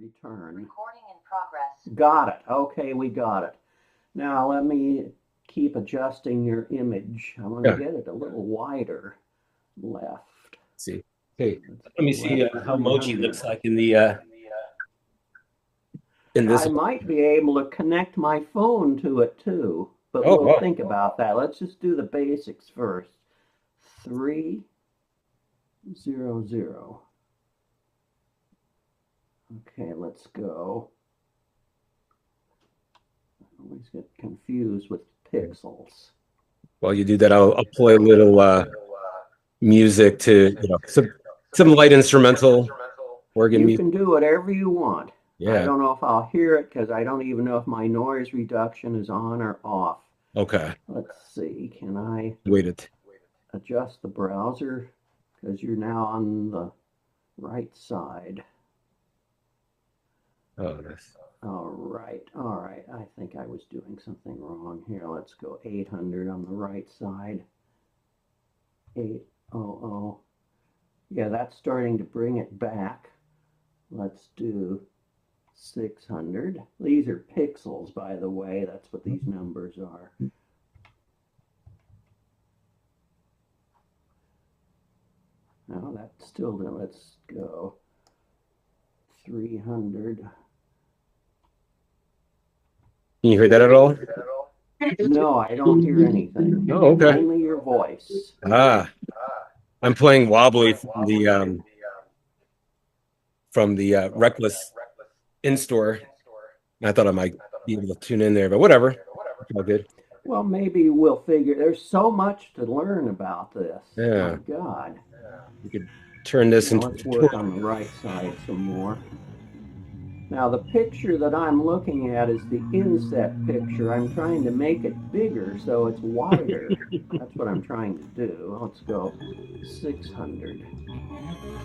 return. Recording in progress. Got it. Okay, we got it. Now let me keep adjusting your image. I want to get it a little wider left. Let's see. Hey, let me see how Mochi looks like in the in this. I might be able to connect my phone to it too, but we'll think about that. Let's just do the basics first. 300. Okay, let's go. I always get confused with pixels. While you do that, I'll play a little music to, some light instrumental organ music. You can do whatever you want. Yeah. I don't know if I'll hear it because I don't even know if my noise reduction is on or off. Okay. Let's see. Can I adjust the browser? Because you're now on the right side. Oh, nice. All right. I think I was doing something wrong here. Let's go 800 on the right side. 800. Yeah, that's starting to bring it back. Let's do 600. These are pixels, by the way. That's what these numbers are. Now that's still there. Let's go 300. Can you hear that at all? No, I don't hear anything. Oh, okay. Only your voice. I'm playing Wobbly from the Reckless in-store. I thought I might be able to tune in there, but whatever. It's all good. Well, maybe we'll figure. There's so much to learn about this. Yeah. My God. We could turn this into. Let's work on the right side some more. Now, the picture that I'm looking at is the inset picture. I'm trying to make it bigger so it's wider. That's what I'm trying to do. Let's go 600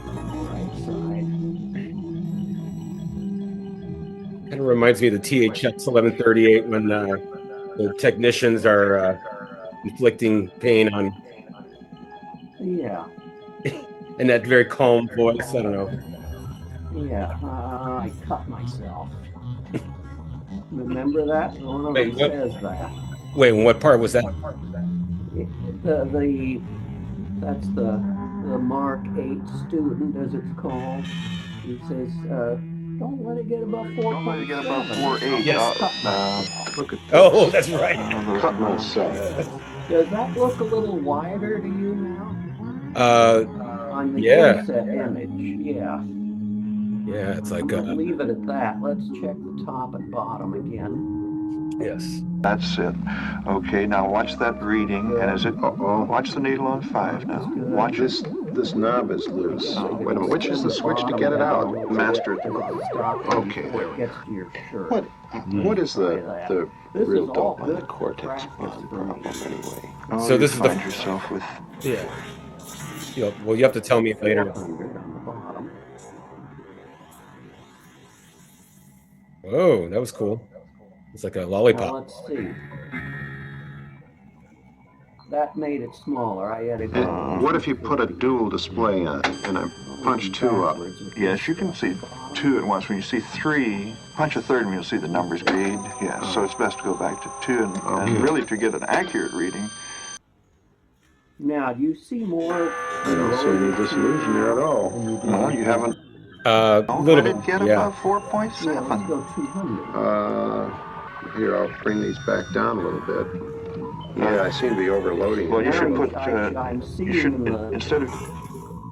on the right side. Kind of reminds me of the THX 1138 when the technicians are inflicting pain on. Yeah. In that very calm voice. I don't know. Yeah, I cut myself. Remember that? One of them says that. Wait, what part was that? That's the Mark 8 student, as it's called. He says, don't let it get above 4.7. Don't let it get above 4.8. Yes. Look at this. Oh, that's right. Cut myself. Does that look a little wider to you now? On the inset image, yeah. Yeah, it's like leave it at that. Let's check the top and bottom again. Yes. That's it. Okay, now watch that reading. And is it? Watch the needle on 5 now. Watch this knob is loose. Wait a minute, which is the switch to get it out? Master. Okay, there we go. What is the real dope on the cortex bond problem anyway? So this is find yourself with. Yeah. Well, you have to tell me later. Whoa, that was cool. It's like a lollipop. Now let's see. That made it smaller. I had to go. What if you put a dual display on and I punch 2 up? Yes, you can see 2 at once. When you see 3, punch a third and you'll see the numbers grade. Yeah, so it's best to go back to 2 and really to get an accurate reading. Now, do you see more? I don't see any disillusion there at all. No, you haven't. Don't let it get above 4.7. Yeah, let's go 200. Here, I'll bring these back down a little bit. Yeah, I seem to be overloading. Well, you should put. I'm seeing instead of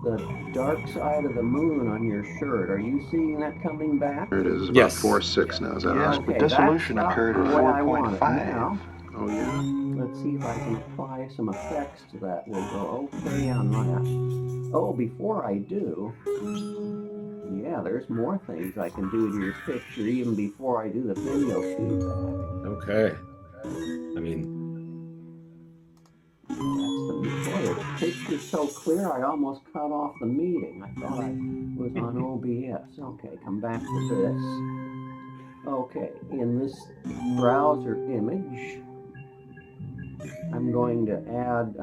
the dark side of the moon on your shirt. Are you seeing that coming back? There it is. About 4.6 now. Is that right? But dissolution occurred at 4.5. Oh yeah. Let's see if I can apply some effects to that. We'll go okay on that. Oh, before I do. Yeah, there's more things I can do to your picture even before I do the video feedback. Okay. I mean, the picture's so clear I almost cut off the meeting. I thought I was on OBS. Okay, come back to this. Okay, in this browser image, I'm going to add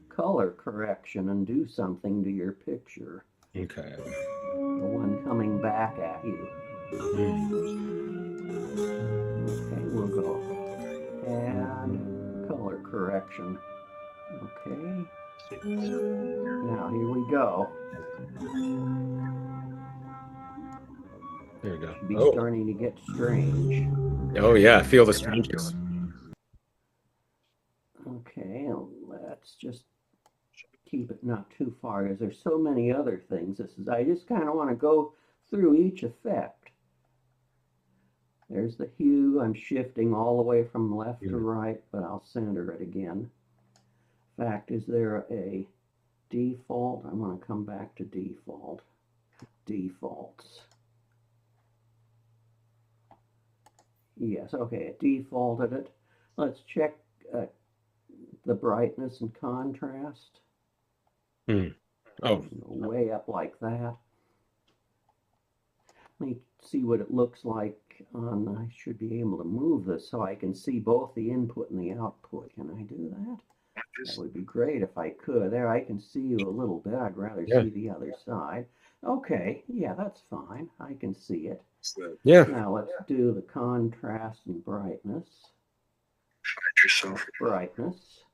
color correction and do something to your picture. okay. The one coming back at you. Okay, we'll go add color correction. Okay. Now here we go. There we go. Should be starting to get strange. Oh yeah, feel the strangeness. Okay, let's just keep it not too far because there's so many other things. I just kind of want to go through each effect. There's the hue. I'm shifting all the way from left to right, but I'll center it again. In fact, is there a default? I want to come back to default. Defaults. Yes, okay, it defaulted it. Let's check the brightness and contrast. Oh, way up like that. Let me see what it looks like on. I should be able to move this so I can see both the input and the output. Can I do that? That would be great if I could. There, I can see you a little bit. I'd rather see the other side. Okay, yeah, that's fine. I can see it. Yeah. Now let's do the contrast and brightness. Find yourself. Brightness.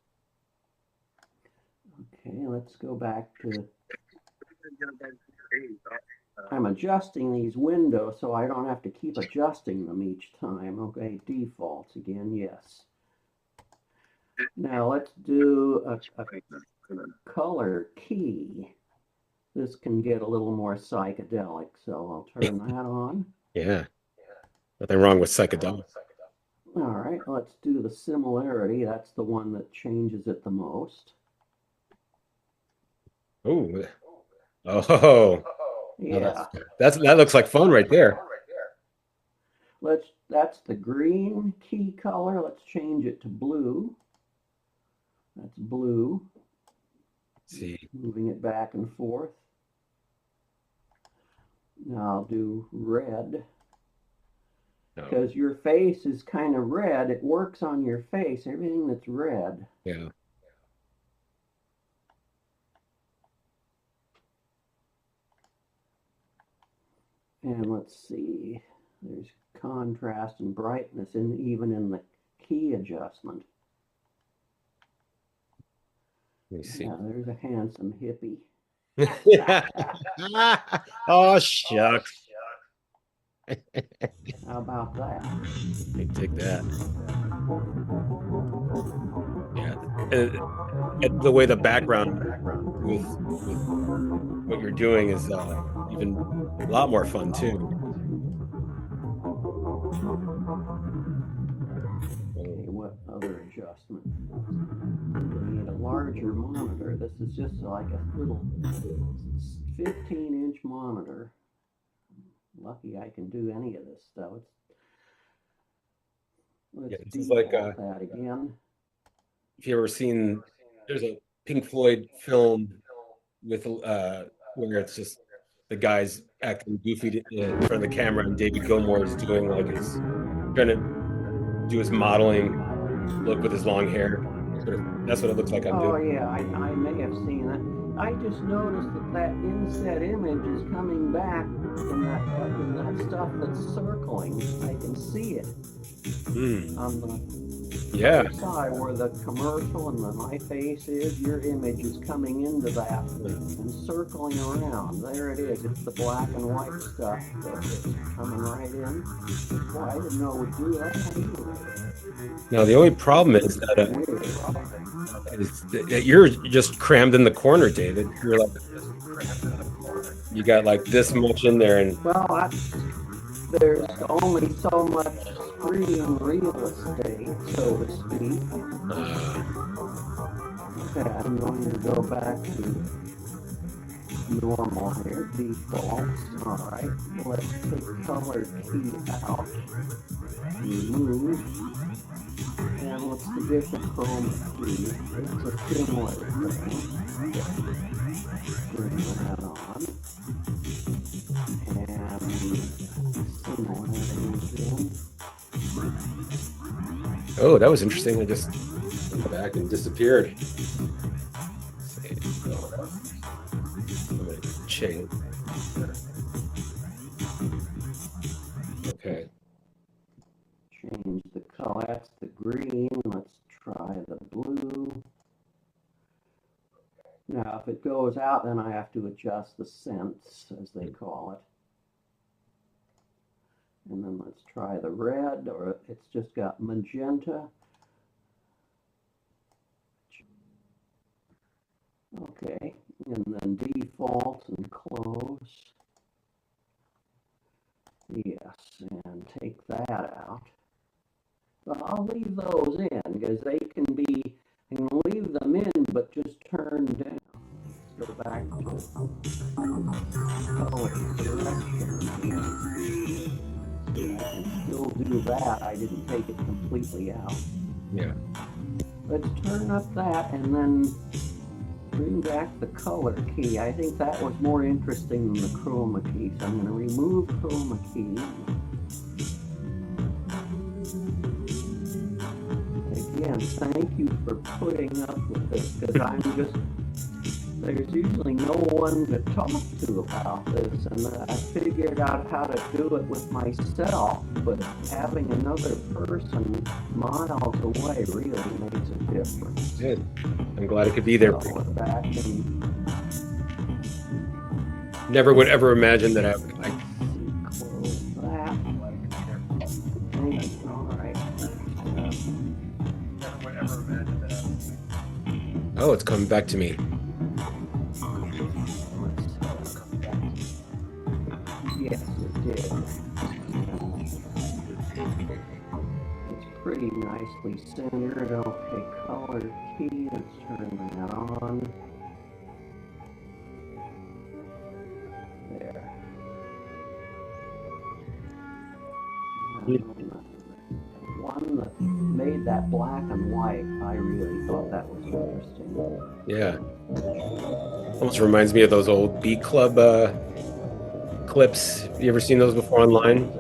Okay, let's go back to. I'm adjusting these windows so I don't have to keep adjusting them each time. Okay, defaults again, yes. Now let's do a color key. This can get a little more psychedelic, so I'll turn that on. Yeah. Nothing wrong with psychedelic. All right, let's do the similarity. That's the one that changes it the most. Oh. Oh. Yeah. That looks like fun right there. That's the green key color. Let's change it to blue. That's blue. Let's see. Moving it back and forth. Now I'll do red. Because your face is kind of red. It works on your face. Everything that's red. Yeah. And let's see. There's contrast and brightness even in the key adjustment. Let me see. Yeah, there's a handsome hippie. Oh, shucks. How about that? I take that. Yeah. And the way the background with what you're doing is even a lot more fun too. Okay, what other adjustment? We need a larger monitor. This is just like a little 15-inch monitor. Lucky I can do any of this stuff. Let's this is like that again. If you ever seen, there's a Pink Floyd film with where it's just the guy's acting goofy in front of the camera, and David Gilmour is doing like trying to do his modeling look with his long hair. That's what it looks like I'm doing. Oh yeah, I may have seen that. I just noticed that inset image is coming back in that stuff that's circling. I can see it on the side where the commercial and my face is. Your image is coming into that and circling around. There it is. It's the black and white stuff that's coming right in. Well, I didn't know it would do that either. Now the only problem is that you're just crammed in the corner, David. You're like, you got like this much in there, and well, there's only so much screen real estate, so to speak. Okay, I'm going to go back to normal here, defaults. All right, let's take color key out, remove, and what's the different chroma key? It's a similar thing. Bring that on, and similarity again. oh, that was interesting. I just went back and disappeared. I'm gonna change. Okay. Change the color. That's the green. Let's try the blue. Now, if it goes out, then I have to adjust the cents, as they call it. And then let's try the red, or it's just got magenta. Okay, and then default and close. Yes, and take that out. But I'll leave those in, because they can be, I can leave them in, but just turn down. Let's go back to color correction. I can still do that. I didn't take it completely out. Yeah. Let's turn up that and then bring back the color key. I think that was more interesting than the chroma key, so I'm going to remove chroma key. Again, thank you for putting up with this, because I'm just, there's usually no one to talk to about this, and I figured out how to do it with myself, but having another person miles away really makes a difference. Good. I'm glad it could be there. So we're back in. Never would ever imagine that I Close that. All right. Oh, it's coming back to me. Yes, it did. It's pretty nicely centered. Okay, color key. Let's turn that on. There. One that made that black and white, I really thought that was interesting. Yeah. Almost reminds me of those old Beat Club clips. You ever seen those before online?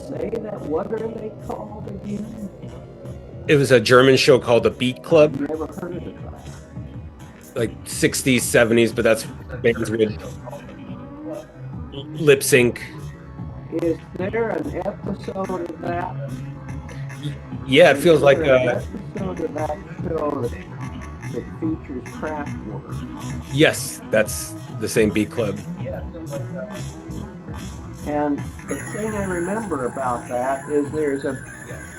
Say that, what are they called again? It was a German show called the Beat Club. I've never heard of it. Like 60s, 70s, but that's bands would lip sync. Is there an episode of that? Yeah, it feels like an episode of that show that features Kraftwerk. yes, that's the same Beat Club. And the thing I remember about that is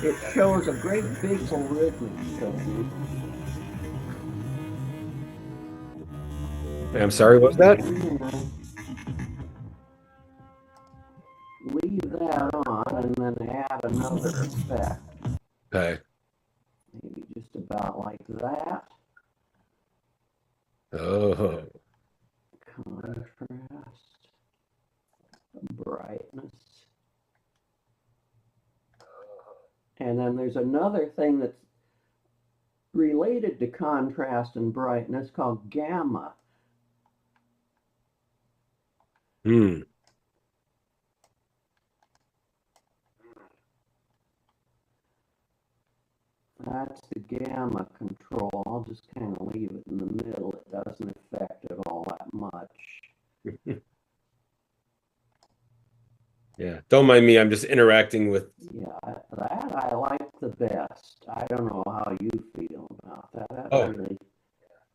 it shows a great big rhythmic section. I'm sorry, what was that? Leave that on and then add another effect. Okay. Maybe just about like that. Oh. Contrast. Brightness. And then there's another thing that's related to contrast and brightness called gamma. Hmm. That's the gamma control. I'll just kind of leave it in the middle. It doesn't affect it all that much. Yeah, don't mind me. I'm just interacting with. Yeah, that I like the best. I don't know how you feel about that. Really...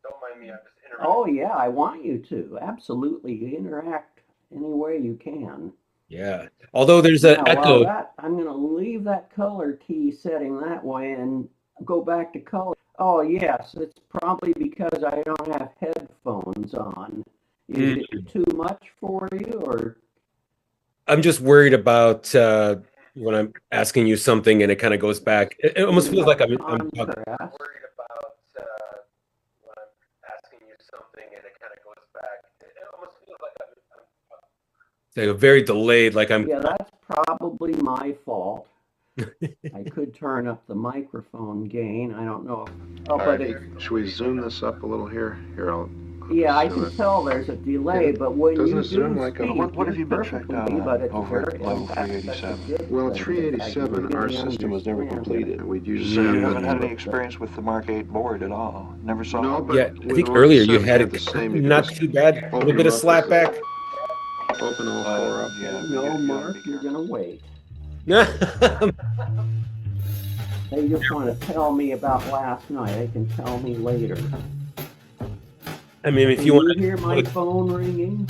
Don't mind me. I'm just interacting. Oh yeah, I want you to absolutely interact any way you can. Yeah. Although there's an echo. I'm going to leave that color key setting that way and go back to color. Oh yes, it's probably because I don't have headphones on. Is it too much for you, or? I'm just worried about when I'm asking you something and it kind of goes back. It almost feels like I'm worried about when I'm asking you something and it kind of goes back. It almost feels like I'm very delayed. Like I'm. Yeah, that's probably my fault. I could turn up the microphone gain. I don't know. Should we zoom this up a little here? Here, I'll Yeah, I can tell there's a delay, but when you do sound like speak, what have you been checked out on but it's over at very, level that's 387? a good Well, at thing, 387, our really system was never understand completed. it. We'd use So you the haven't had any But, experience with the Mark 8 board at all? Never saw No, it? but Yeah, I with think all earlier you seven had had the same. You not just too bad, a little open bit of them up, slapback. open all four up. Yeah, but no, you gotta Mark, be you're careful. gonna wait. They just want to tell me about last night. They can tell me later. I mean, if Can you you want hear my phone ringing?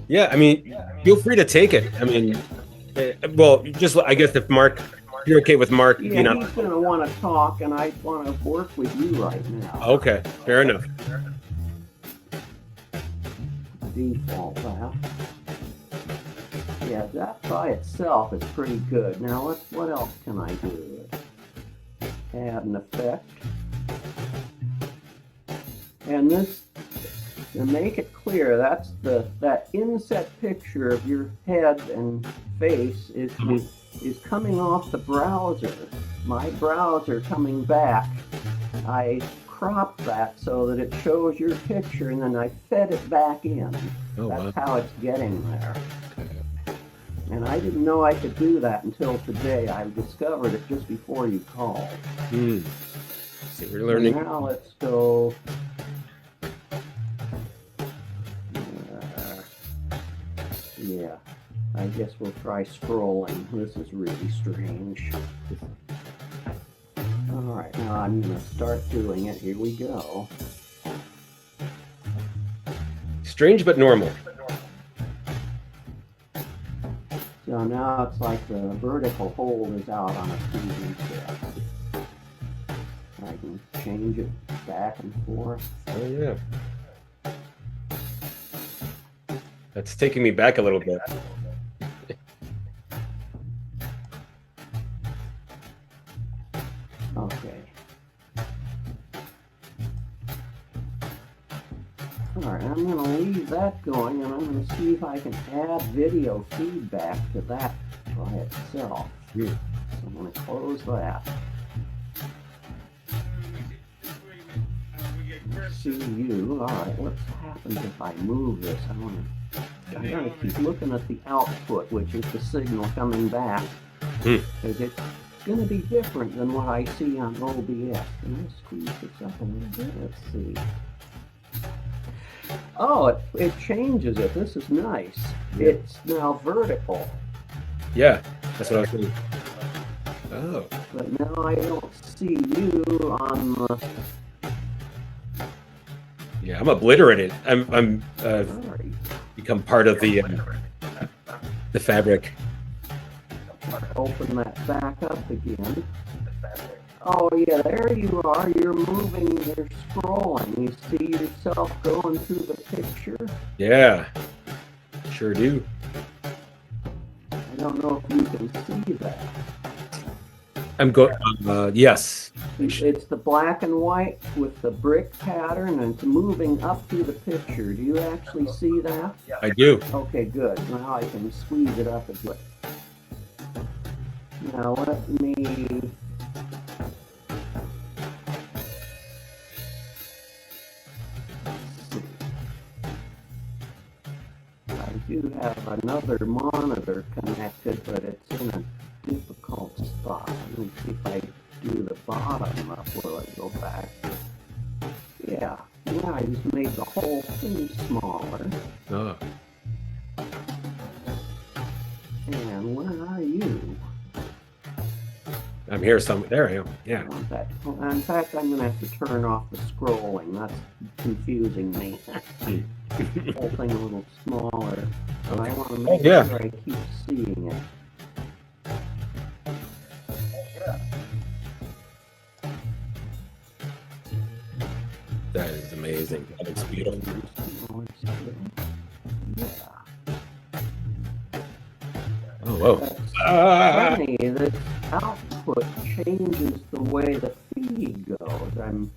yeah, I mean, feel free to take it. I mean, well, just I guess if Mark, you're okay with Mark, Yeah, you know. he's gonna want to talk, and I want to work with you right now. Okay, fair enough. Default that. Yeah, that by itself is pretty good. Now, what else can I do? Add an effect. And this, to make it clear, that's that inset picture of your head and face is coming off the browser. My browser coming back. I cropped that so that it shows your picture, and then I fed it back in. Oh, That's wow. how it's getting there. And I didn't know I could do that until today. I discovered it just before you called. See, we're learning. And now let's go. Yeah, I guess we'll try scrolling. This is really strange. Alright, now I'm going to start doing it. Here we go. Strange but normal. So now it's like the vertical hold is out on a TV set. I can change it back and forth. Oh yeah. That's taking me back a little bit. Okay. Alright, I'm going to leave that going, and I'm going to see if I can add video feedback to that by itself. So I'm going to close that. See you. Alright, what happens if I move this? I'm going to keep looking at the output, which is the signal coming back. Because it's going to be different than what I see on OBS. Can I squeeze this up a little bit? Let's see. Oh, it changes it. This is nice. It's now vertical. Yeah, that's what I was thinking. Oh. But now I don't see you on the... Yeah, I'm obliterated. I'm Sorry. become part of the fabric. Open that back up again. Oh yeah, there you are. You're moving, you're scrolling. You see yourself going through the picture. Yeah, sure do. I don't know if you can see that. I'm going. Yes. It's the black and white with the brick pattern, and it's moving up through the picture. Do you actually see that? I do. Okay, good. Now I can squeeze it up a bit. Now let me... I do have another monitor connected, but it's in a difficult spot. Let me see if I do the bottom up. Will it go back? Yeah. Yeah, I just made the whole thing smaller. Oh. And where are you? I'm here somewhere. There I am. Yeah. In fact, I'm going to have to turn off the scrolling. That's confusing me. The whole thing a little smaller. But I want to make sure I keep seeing it. That is amazing. That is beautiful. Yeah. Oh, whoa. That's funny. This output changes the way the feed goes.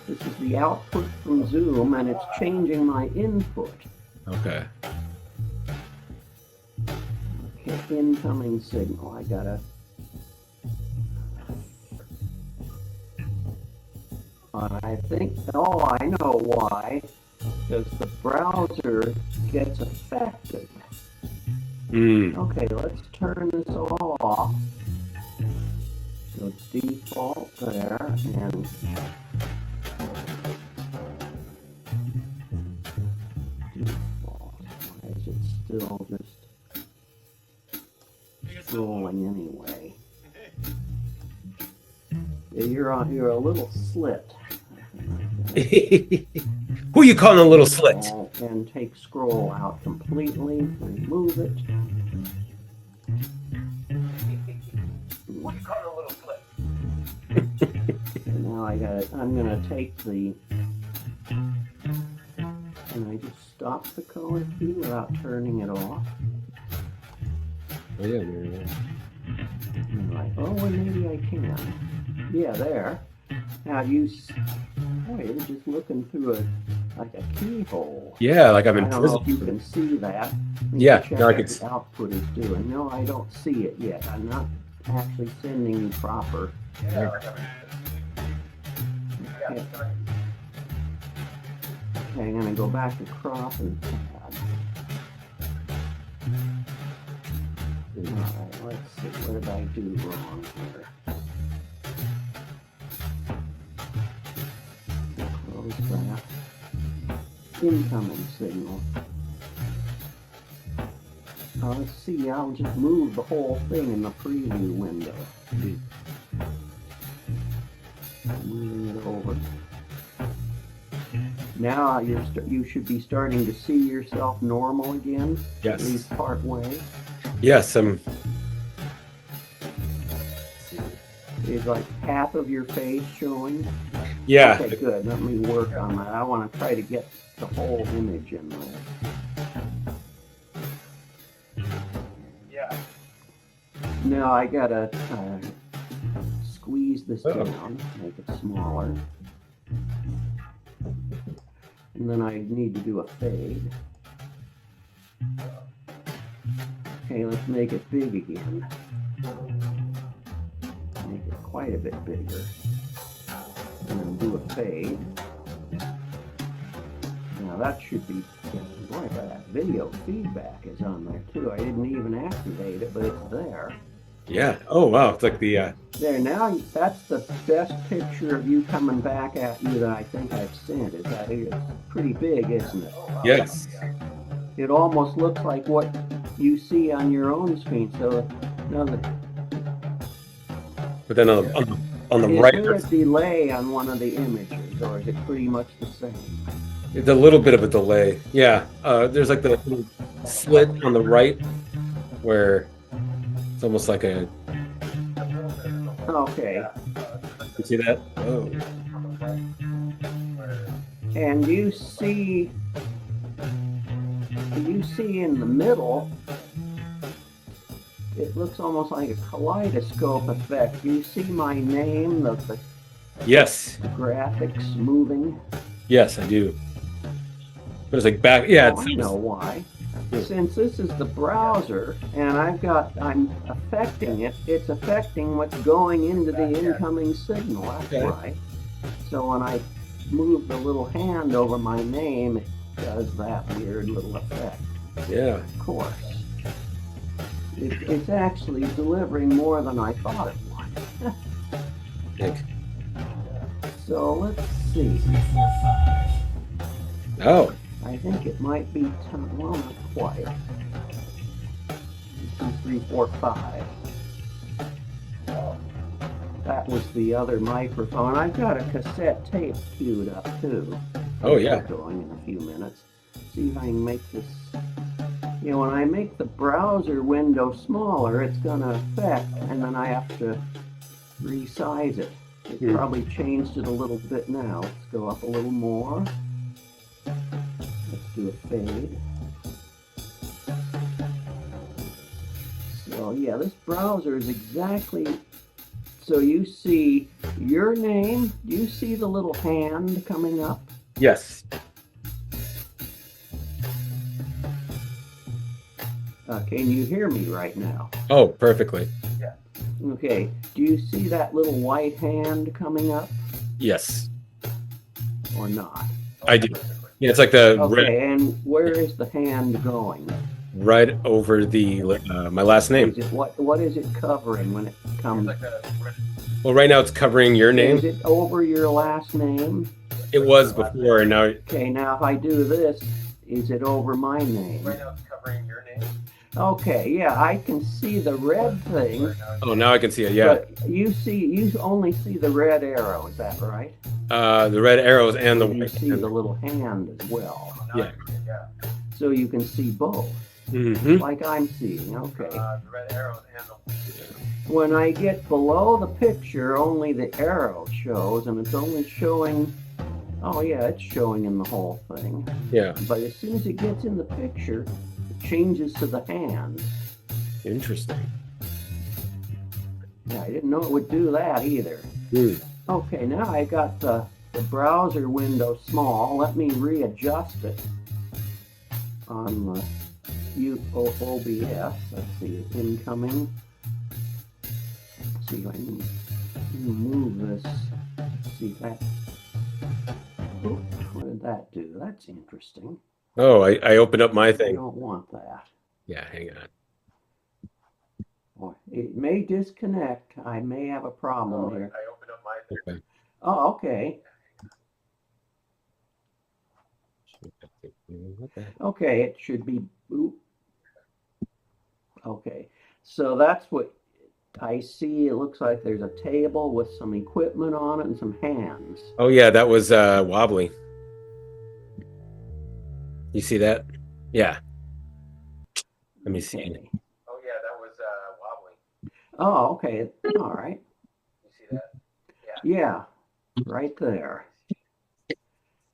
This is the output from Zoom, and it's changing my input. Okay. Okay, incoming signal. I gotta... I think... Oh, I know why. because the browser gets affected. Okay, let's turn this all off. So default there, and default. Why is it still just scrolling anyway? Yeah, you're a little slit. Who you calling a little slit? And take scroll out completely. Remove it. Who you calling a little slit? And now I'm gonna take the. Can I just stop the color key without turning it off? Oh yeah, yeah. Like, oh, well, maybe I can. Yeah, there. Now you're just looking through like a keyhole. Yeah, like I'm in I don't prison. know if you can see that. Yeah, check now I what can the output is doing. No, I don't see it yet. I'm not actually sending you proper. Yeah. Okay. Okay, I'm gonna go back to crop and pad. Alright, let's see, what did I do wrong here? Close that. Incoming signal. Let's see, I'll just move the whole thing in the preview window. Moving it over. Now you should be starting to see yourself normal again. Yes. At least part way. Yes, Is like half of your face showing? yeah. Okay, good. Let me work on that. I want to try to get the whole image in there. Yeah. Now I gotta squeeze this down, make it smaller. And then I need to do a fade. Okay, let's make it big again. Make it quite a bit bigger. And then do a fade. Now that should be, boy, that video feedback is on there too. I didn't even activate it, but it's there. Yeah. Oh wow, it's like the There, now that's the best picture of you coming back at you that I think I've sent. Is that it's pretty big, isn't it? yes. It almost looks like what you see on your own screen. So now But then on the is right, there a delay on one of the images, or is it pretty much the same? it's a little bit of a delay. Yeah. There's like the little slit on the right where it's almost like a. Okay. You see that? Oh. And you see in the middle, it looks almost like a kaleidoscope effect. You see my name, the Yes. graphics moving. Yes, I do. But it's like back. Yeah. Oh, I know why. Since this is the browser and I'm affecting it, it's affecting what's going into the incoming signal. That's Okay. right. So when I move the little hand over my name, it does that weird little effect. Yeah. Of course. It's actually delivering more than I thought it would. Thanks. So let's see. Oh. I think it might be well, not quite. 2, 3, 4, 5. That was the other microphone. I've got a cassette tape queued up too. Oh yeah. Going in a few minutes. See if I can make this. You know, when I make the browser window smaller, it's going to affect, and then I have to resize it. It probably changed it a little bit now. Let's go up a little more. Let's do a fade. So yeah, this browser is exactly, so you see your name, do you see the little hand coming up? Yes. Can you hear me right now? Oh, perfectly. Okay, do you see that little white hand coming up Yes. or not? I do. Yeah, it's like the red Okay, and where is the hand going? right over the my last name. Is it, what is it covering when it comes? Well, right now it's covering your name. Is it over your last name? It was before, and now. Okay, now if I do this, is it over my name? Right now it's covering your name. Okay, yeah, I can see the red thing. Oh, now I can see it. Yeah. But you only see the red arrow. Is that right? The red arrows and the You white. see the little hand as well. Yeah. So you can see both, like I'm seeing. Okay. The red arrows and the. When I get below the picture, only the arrow shows, and it's only showing. Oh yeah, it's showing in the whole thing. Yeah. But as soon as it gets in the picture, it changes to the hand. Interesting. Yeah, I didn't know it would do that either. Okay, now I got the browser window small. Let me readjust it on the OBS. Let's see, incoming. Let's see if I can move this. Let's see if that. Oops, what did that do? That's interesting. Oh, I opened up my I thing. don't want that. Yeah, hang on. Oh, it may disconnect. I may have a problem here. I opened up my thing. Okay. Oh, okay. What the heck? Okay, it should be. Oop. Okay, so that's what I see. It looks like there's a table with some equipment on it and some hands. Oh yeah, that was Wobbly. You see that? Yeah. Let me see. Okay. Oh yeah, that was Wobbly. Oh, okay. All right. You see that? Yeah, right there.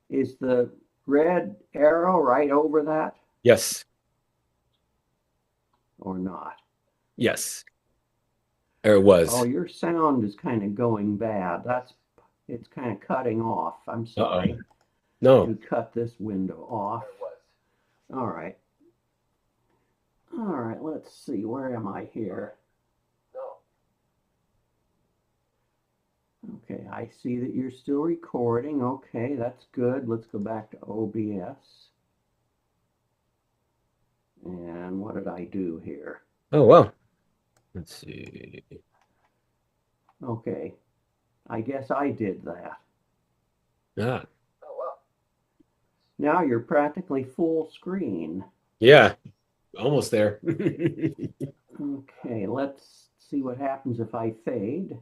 Is the red arrow right over that Yes. or not? Yes. Or it was. Oh, your sound is kind of going bad. It's kind of cutting off. I'm sorry. Uh-oh. No. You cut this window off. All right. All right, let's see. Where am I here? No. Okay, I see that you're still recording. Okay, that's good. Let's go back to OBS. And what did I do here? Oh well. Let's see. Okay, I guess I did that. Ah. Now you're practically full screen. Yeah. Almost there. Okay, let's see what happens if I fade.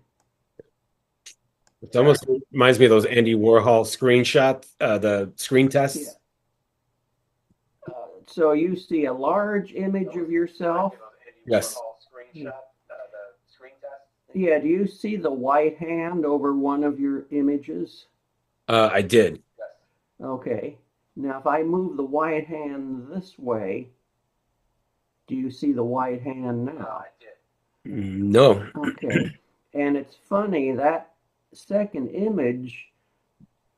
It almost reminds me of those Andy Warhol screenshots, the screen tests. Yeah. So you see a large image of yourself? Yes. Yeah, do you see the white hand over one of your images? I did. Okay. Now if I move the white hand this way, do you see the white hand now? No. Okay. And it's funny, that second image,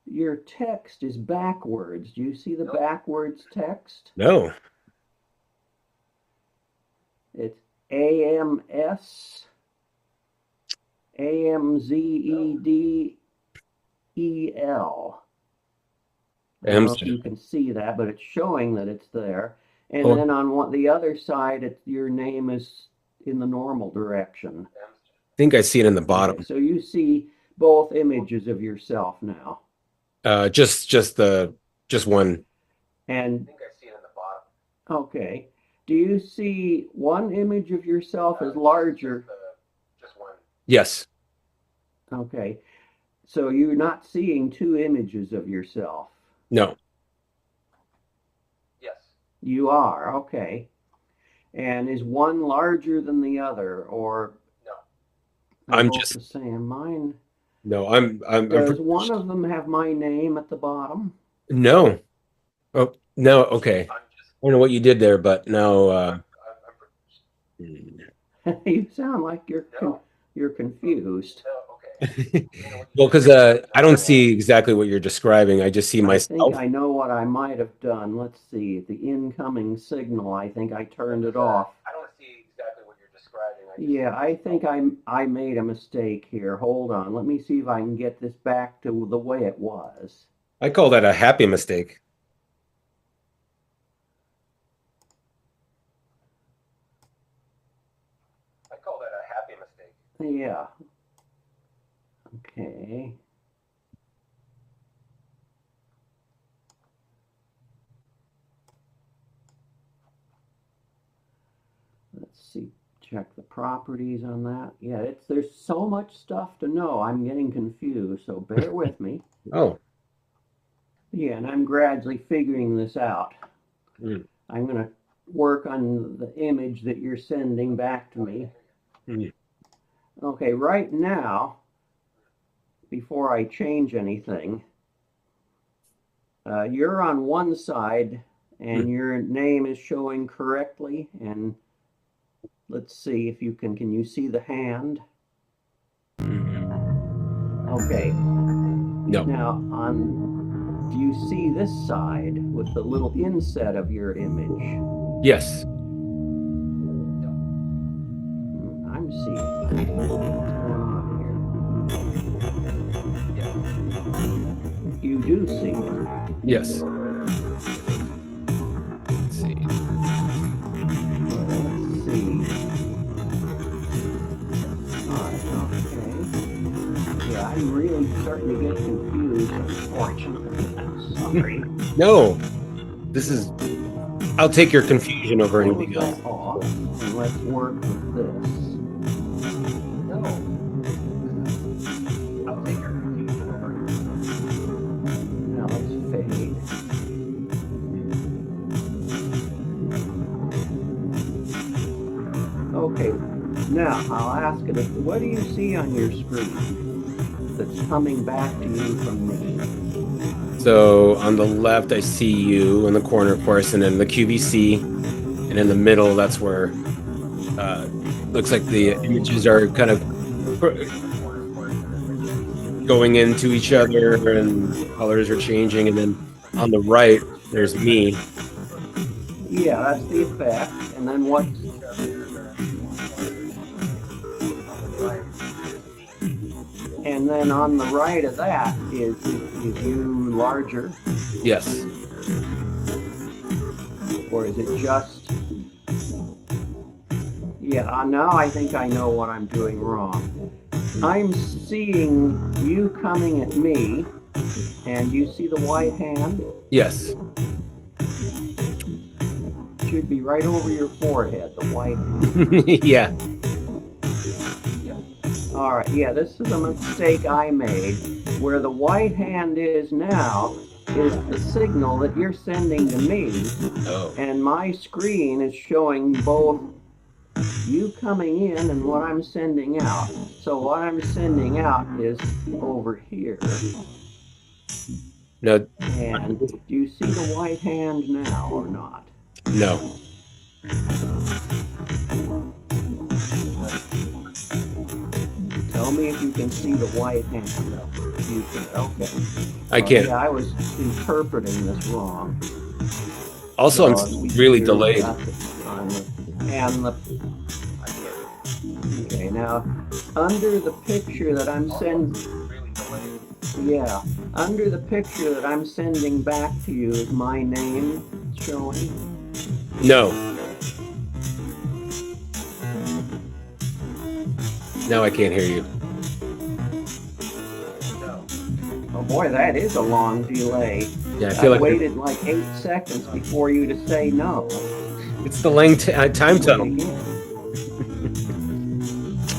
your text is backwards. Do you see the backwards text? No. It's AMS, AMZEDEL. I don't know if you can see that, but it's showing that it's there. And then on the other side, your name is in the normal direction. I think I see it in the bottom. Okay, so you see both images of yourself now. Just one. And I think I see it in the bottom. Okay. Do you see one image of yourself as larger? Just one. Yes. Okay. So you're not seeing two images of yourself? No. Yes. You are, okay. And is one larger than the other, or? No. I'm just the same. Mine. No, I'm Does one of them have my name at the bottom? No. Oh no. Okay. I don't know what you did there, but no. You sound like you're confused. Well, because I don't see exactly what you're describing. I just see myself. I think I know what I might have done. Let's see. The incoming signal, I think I turned it off. I don't see exactly what you're describing. Yeah, I think I made a mistake here. Hold on. Let me see if I can get this back to the way it was. I call that a happy mistake. Yeah. Okay. Let's see. Check the properties on that. Yeah, there's so much stuff to know. I'm getting confused, so bear with me. Oh. Yeah, and I'm gradually figuring this out. Mm. I'm going to work on the image that you're sending back to me. Mm. Okay, right now, before I change anything, you're on one side and your name is showing correctly. And let's see if you can you see the hand? Okay. No. Now, do you see this side with the little inset of your image? Yes. I'm seeing that. What's going on here? You do see it. Yes. Let's see. Let's see. Alright, okay. Yeah, I'm really starting to get confused, unfortunately. I'm sorry. No. This is... I'll take your confusion over anything else. Off, and let's work with this. No. I'll take your confusion over anything else. Now let's fade. Okay, now I'll ask it, what do you see on your screen that's coming back to you from me? So on the left, I see you in the corner, of course, and then the QVC, and in the middle, that's where looks like the images are kind of going into each other, and colors are changing. And then on the right, there's me. Yeah, that's the effect. And then what? And then on the right of that is you larger? Yes. Or is it just... Yeah, now I think I know what I'm doing wrong. I'm seeing you coming at me, and you see the white hand? Yes. Should be right over your forehead, the white hand. Yeah. All right, yeah, this is a mistake I made. Where the white hand is now is the signal that you're sending to me. Oh. And my screen is showing both you coming in and what I'm sending out. So what I'm sending out is over here. No. And do you see the white hand now or not? No. Tell me if you can see the white hand. You can. Okay. I can't. Yeah, I was interpreting this wrong. Also, I'm really delayed. Okay, now under the picture that I'm sending, under the picture that I'm sending back to you is my name showing? No. Now I can't hear you. Oh boy, that is a long delay. Yeah, I feel like waited like 8 seconds before you to say no. It's delaying time tunnel.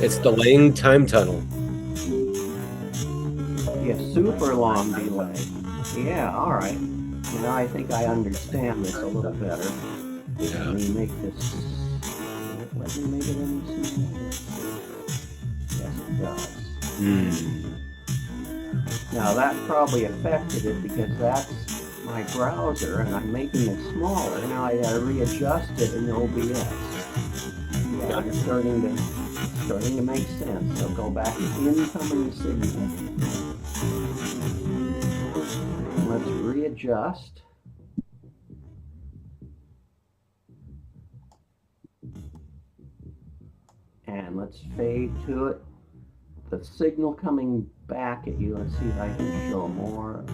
It's delaying time tunnel. Yeah, super long delay. Yeah, all right. Now I think I understand this a little better. Yeah. Let me make this. Let me make it any smaller. Yes, it does. Now that probably affected it because that's my browser and I'm making it smaller. Now I gotta readjust it in OBS. Yeah, it's starting to make sense. So go back to incoming signal. Let's readjust. And let's fade to it. The signal coming back at you. Let's see if I can show more of.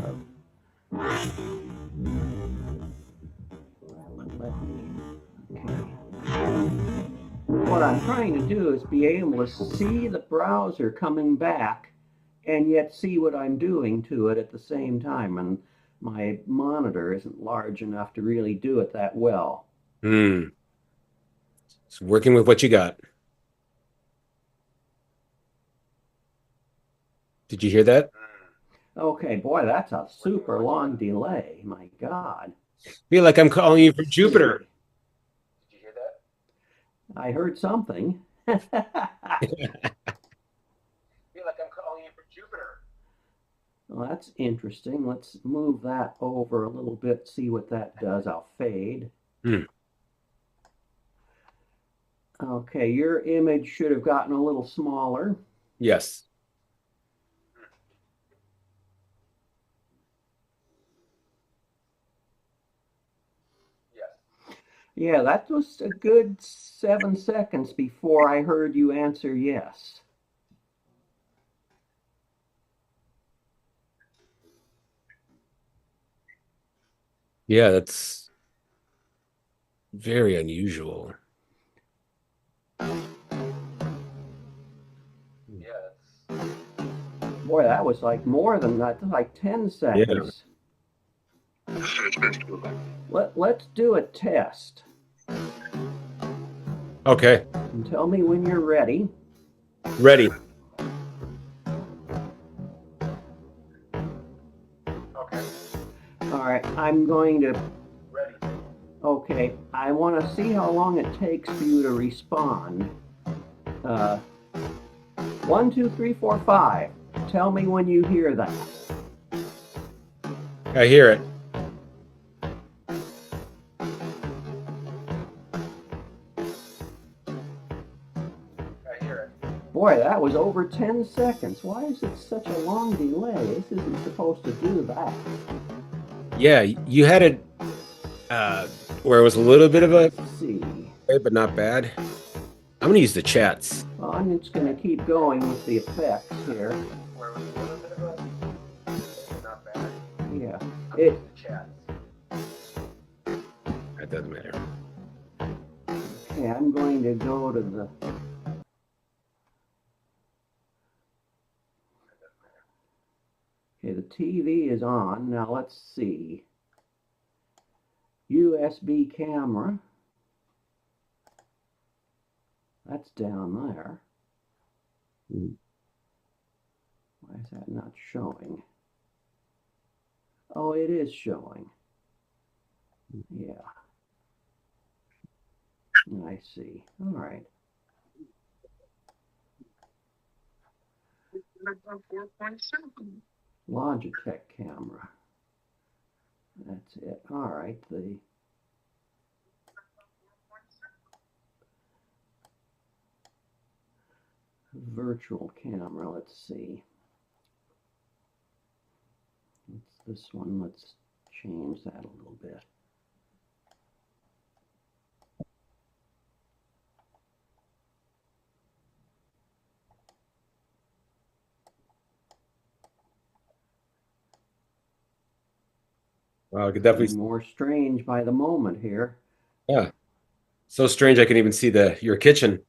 Okay. what I'm trying to do is be able to see the browser coming back and yet see what I'm doing to it at the same time. And my monitor isn't large enough to really do it that well. It's working with what you got. Did you hear that? Okay, boy, that's a super long delay. My God. Feel like I'm calling you from Jupiter. Did you hear that? I heard something. Feel like I'm calling you from Jupiter. Well, that's interesting. Let's move that over a little bit, see what that does. I'll fade. Okay, your image should have gotten a little smaller. Yes. Yeah, that was a good 7 seconds before I heard you answer yes. Yeah, that's very unusual. Boy, that was like more than that, like 10 seconds. Let's do a test. Okay. And tell me when you're ready. Ready. Okay. All right, I'm going to... Ready. Okay, I want to see how long it takes for you to respond. 1, 2, 3, 4, 5. Tell me when you hear that. I hear it. Boy, that was over 10 seconds. Why is it such a long delay? This isn't supposed to do that. Yeah, you had it where it was a little bit of a... Let's see. But not bad. I'm going to use the chats. Well, I'm just going to keep going with the effects here. Yeah. That doesn't matter. Okay, I'm going to go to the... Okay, the TV is on. Now let's see. USB camera. That's down there. Why is that not showing? Oh, it is showing. Yeah. I see. All right. Logitech camera. That's it. All right. The virtual camera. Let's see. It's this one. Let's change that a little bit. Wow, I could definitely... More strange by the moment here. Yeah. So strange I can even see your kitchen.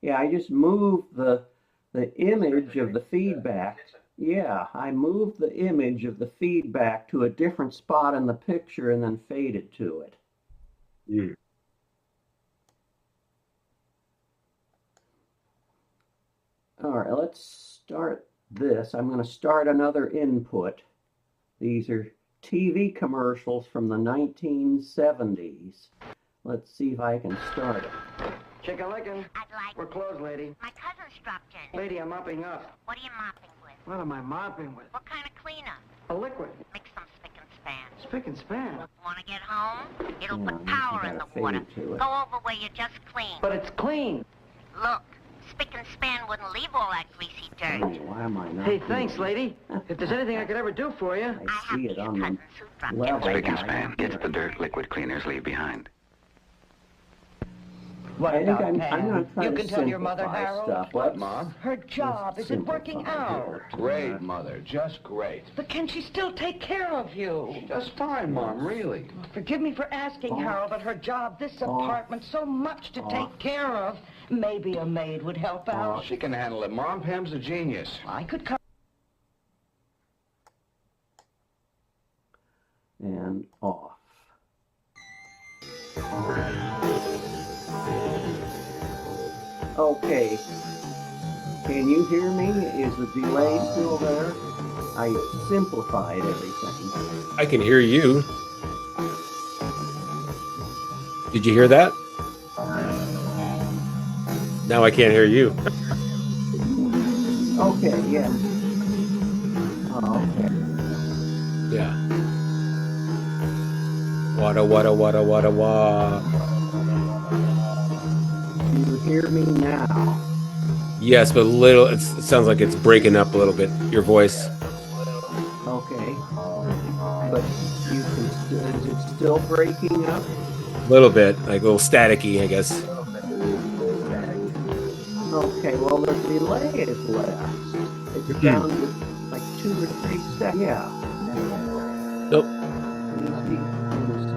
Yeah, I just moved the image of the feedback. Yeah, I moved the image of the feedback to a different spot in the picture and then faded to it. All right, let's start this. I'm going to start another input. These are TV commercials from the 1970s. Let's see if I can start it. Chicken lickin'. I'd like... We're closed, lady. My cousin's dropped in. Lady, I'm mopping up. What are you mopping with? What am I mopping with? What kind of cleaner? A liquid. Mix some spick and span. Spick and span. Want to get home? It'll Yeah, put power in the water. to it. Go over where you just cleaned. But it's clean. Look, spick and span wouldn't leave all that greasy dirt. Oh, why am I not Hey, doing thanks, it? lady. If there's anything I could ever do for you. I see it on cousin's the suit dropped level. in. Spick and span. It's the dirt liquid cleaners leave behind. What I think about I'm Pam? going to try You to can tell your mother, simplify Harold. stuff. What, Let's- Mom? Her job let's isn't working simplify out. here. Great, Mother. Just great. But can she still take care of you? Just fine, Mom, really. Forgive me for asking, Harold, but her job, this apartment, so much to take care of. Maybe a maid would help out. She can handle it, Mom. Pam's a genius. I could come. And off. Okay. Can you hear me? Is the delay still there? I simplified everything. I can hear you. Did you hear that? Now I can't hear you. Okay, yeah. Oh, okay. Yeah. Wada wada wada wada wada. Do you hear me now? Yes, but it sounds like it's breaking up a little bit. Your voice. Okay. But you can is it still breaking up? A little bit, like a little staticky, I guess. Okay, well the delay is less. It's down to like 2 or 3 seconds. Yeah. Nope. Let me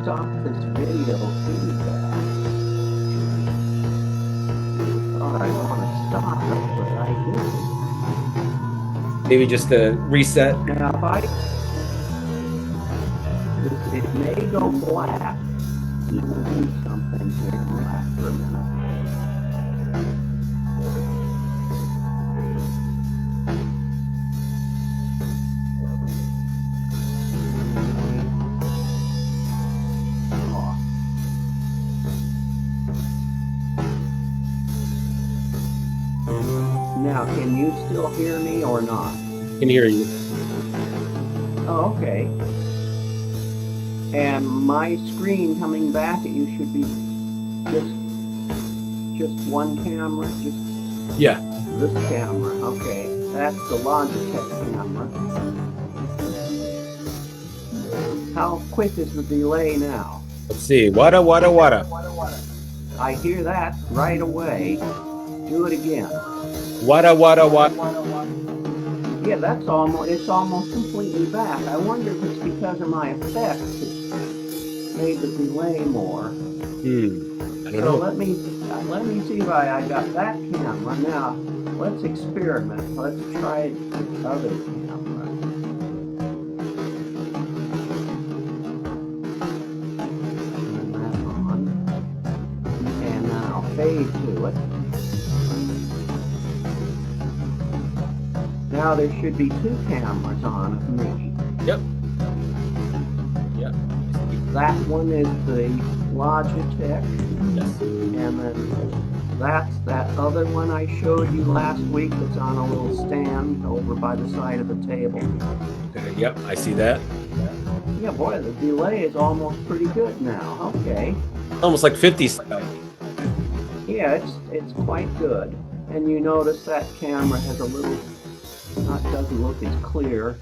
stop this video feedback. Thought I want to stop it, but I didn't. Maybe just a reset. Now if it may go black. We'll do something here black for a minute. Now, can you still hear me or not? Can hear you. Oh, okay. And my screen coming back at you should be just one camera, just Yeah. this camera. Okay, that's the Logitech camera. How quick is the delay now? Let's see. Wada wada wada. I hear that right away. Do it again. Wada wada wada. Yeah, it's almost completely back. I wonder if it's because of my effects that made the delay more. I don't So know. let me see if I got that camera. Now, let's experiment. Let's try the other camera. Turn that on. And now fade to it. Now there should be 2 cameras on of me. Yep. Yep. That one is the Logitech, Yes. and then that's that other one I showed you last week that's on a little stand over by the side of the table. Okay. Yep. I see that. Yeah, boy, the delay is almost pretty good now. Okay. Almost like 50. Yeah, it's quite good. And you notice that camera has a little, doesn't look as clear.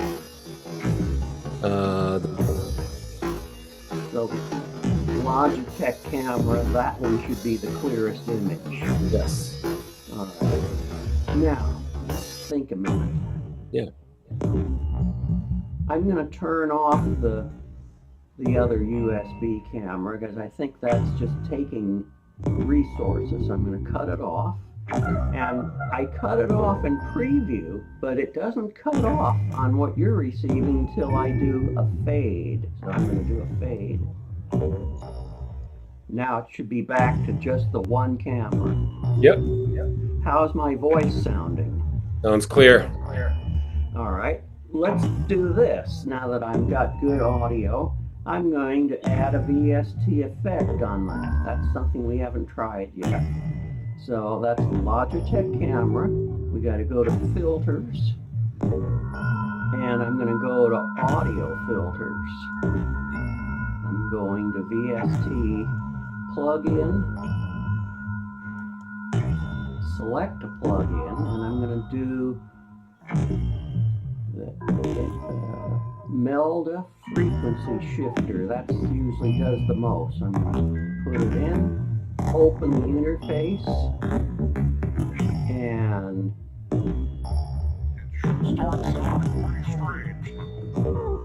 The Logitech camera, that one should be the clearest image. Yes. All right. Now, think a minute. Yeah. I'm going to turn off the other USB camera because I think that's just taking resources. I'm going to cut it off. And I cut it off in preview, but it doesn't cut off on what you're receiving until I do a fade. So I'm going to do a fade. Now it should be back to just the one camera. Yep. How's my voice sounding? Sounds clear. All right, let's do this. Now that I've got good audio, I'm going to add a VST effect on that. That's something we haven't tried yet. So that's the Logitech camera. We got to go to filters. And I'm going to go to audio filters. I'm going to VST plugin. Select a plugin, and I'm going to do the Melda frequency shifter. That usually does the most. I'm going to put it in. open the interface and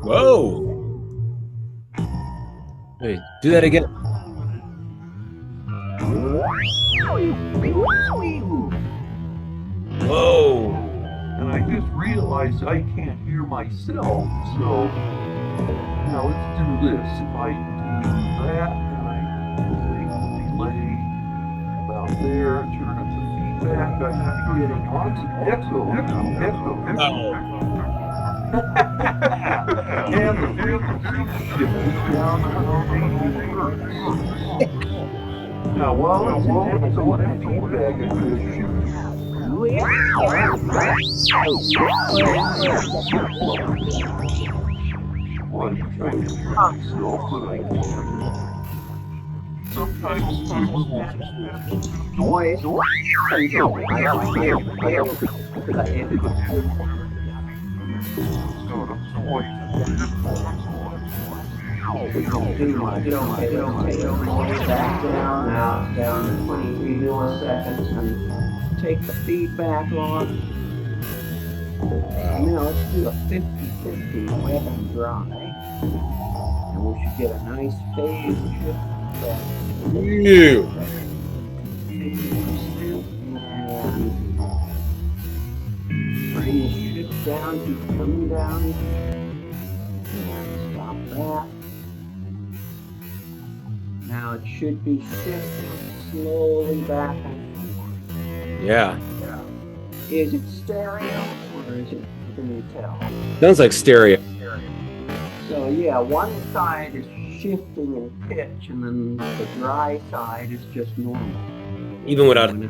Whoa! Wait, do that again. Whoa! And I just realized I can't hear myself, so now let's do this. If I do that, and I make the delay about there, turn up the feedback, I'm not getting on to echo. And the frequency shift is down around 80 hertz. Now, while it's in echo and feedback, I could shift. Sometimes noise. Back down now, down to 23 milliseconds, and take the feedback on. Now let's do a 50-50 wet and dry, and we should get a nice phase shift back. Ew. Bring the shift down, keep coming down. And stop that. Now it should be shifting slowly back and forth. Yeah. Is it stereo or is it, can you tell? Sounds like stereo. So yeah, one side is shifting in pitch and then the dry side is just normal. Even without it.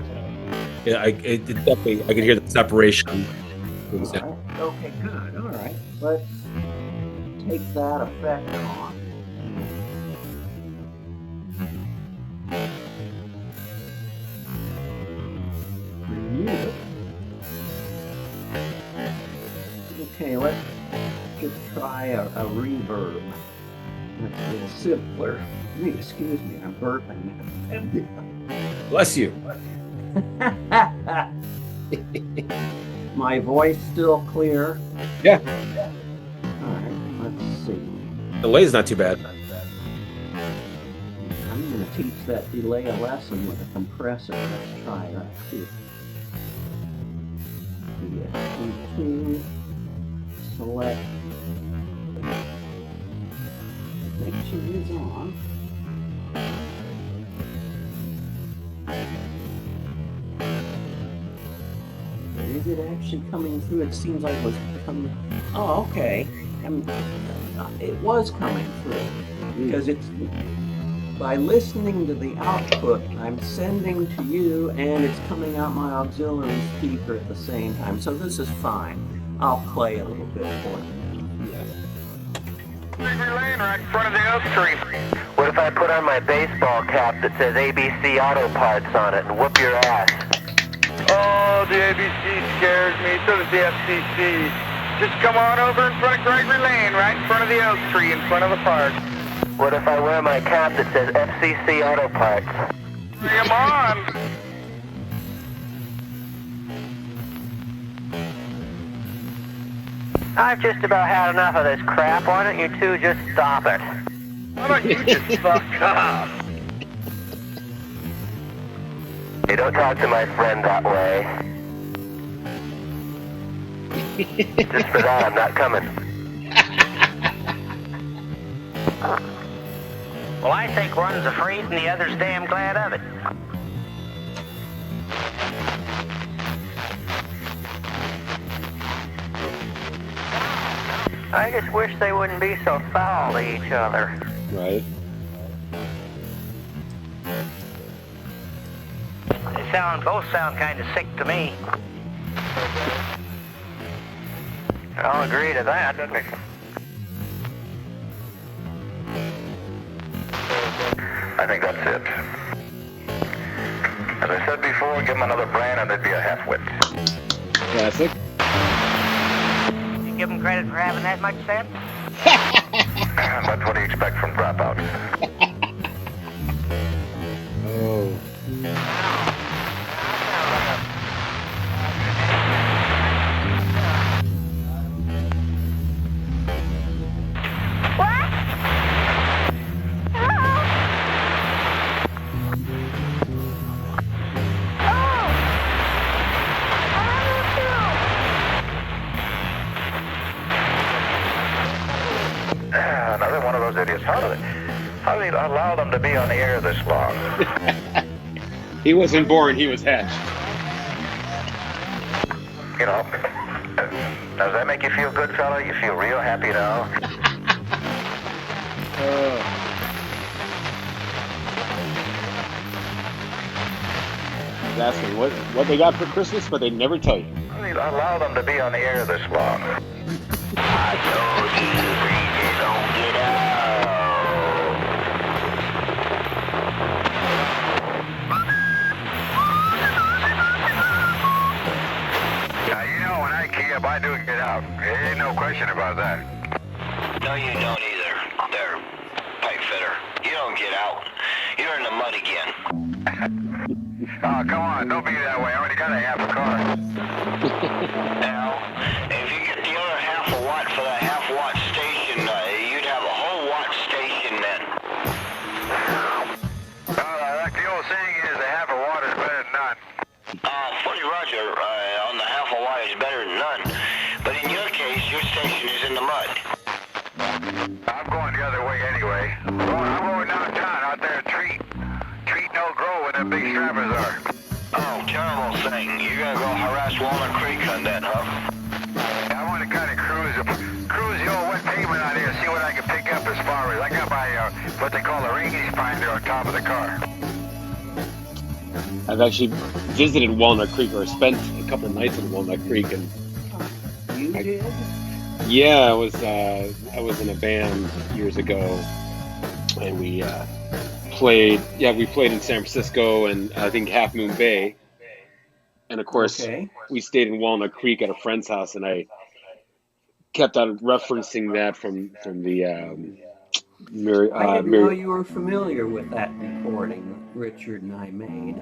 Yeah, it definitely, I could hear the separation. Right. Okay, good. All right. Let's take that effect on. Remove it. Okay, let's just try a reverb. That's a little simpler. Hey, excuse me, I'm burping. Bless you. My voice still clear? Yeah. Alright, let's see. The delay's not too bad. I'm going to teach that delay a lesson with a compressor. Let's try that too. ESP2, select. Picture is on. Is it actually coming through? It seems like it was coming. Oh, okay. It was coming through because it's by listening to the output, I'm sending to you, and it's coming out my auxiliary speaker at the same time. So this is fine. I'll play a little bit for you. You're laying right in front of the oak tree. What if I put on my baseball cap that says ABC Auto Parts on it and whoop your ass? Oh, the ABC scares me. So does the FCC. Just come on over in front of Gregory Lane, right in front of the oak tree, in front of the park. What if I wear my cap that says FCC Auto Parts? Come on. I've just about had enough of this crap. Why don't you two just stop it? How about you just fuck off? Hey, don't talk to my friend that way. Just for that, I'm not coming. Well, I think one's afraid and the other's damn glad of it. I just wish they wouldn't be so foul to each other. Right. They both sound kind of sick to me. I'll agree to that. I think that's it. As I said before, give them another brand and they'd be a half-wit. Classic. You give them credit for having that much sense? But what do you expect from dropouts? Oh. How did you allow them to be on the air this long? He wasn't born, he was hatched. You know, does that make you feel good, fella? You feel real happy now? Asking what they got for Christmas, but they never tell you. How did you allow them to be on the air this long? I told you, you don't get out. Yeah, you know, when I key up, I do get out. There ain't no question about that. No, you don't either. There, pipe fitter. You don't get out. You're in the mud again. Oh, come on, don't be that way. I already got a half a car. Now, if you get the other half a watt for that half watt station, you'd have a whole watt station then. Like the old saying is, a half a watt is better than none. Funny Roger, on the half a watt is better than none. But in your case, your station is in the mud. I'm going the other way anyway. I'm going downtown out there to treat no grow where the big strappers are. Oh, terrible thing. You're gonna go harass Walnut Creek on that, huh? I want to kind of cruise the old wet pavement out here, see what I can pick up as far as I got my what they call a range finder on top of the car. I've actually visited Walnut Creek, or spent a couple of nights in Walnut Creek, and You did? yeah, I was in a band years ago, and we played in San Francisco and I think Half Moon Bay, and of course we stayed in Walnut Creek at a friend's house, and I kept on referencing that from the I didn't know you were familiar with that recording Richard and I made.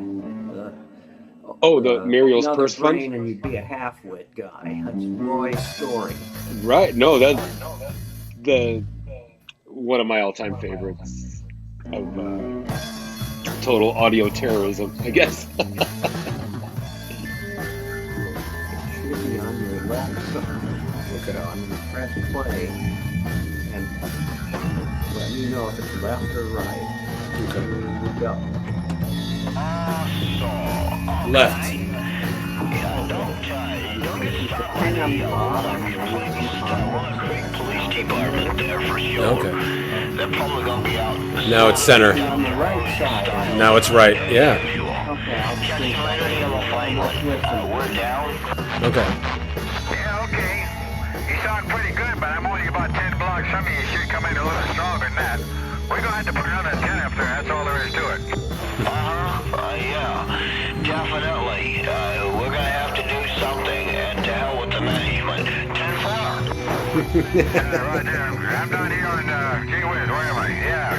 The Muriel's Purse Fund? And you'd be a half-wit guy. That's Roy's story. Right, no, that's one of my all-time favorites of total audio terrorism, I guess. It should be on your left side. Look at it. I'm going to press play and let me know if it's left or right. Okay. Here we go. Left. Police department there for sure. Okay. They're probably gonna be out. Now it's center. On the right side. Now it's right. Yeah. Okay, I'll see. We're down. Okay. Yeah, okay. You sound pretty good, but I'm only about 10 blocks from you. You should come in a little stronger than that. We're gonna have to put another 10 up there. That's all there is to it. Yeah, definitely. We're gonna have to do something, and to hell with the management. 10-4. Right there. I'm down here on gee whiz, where am I? Yeah.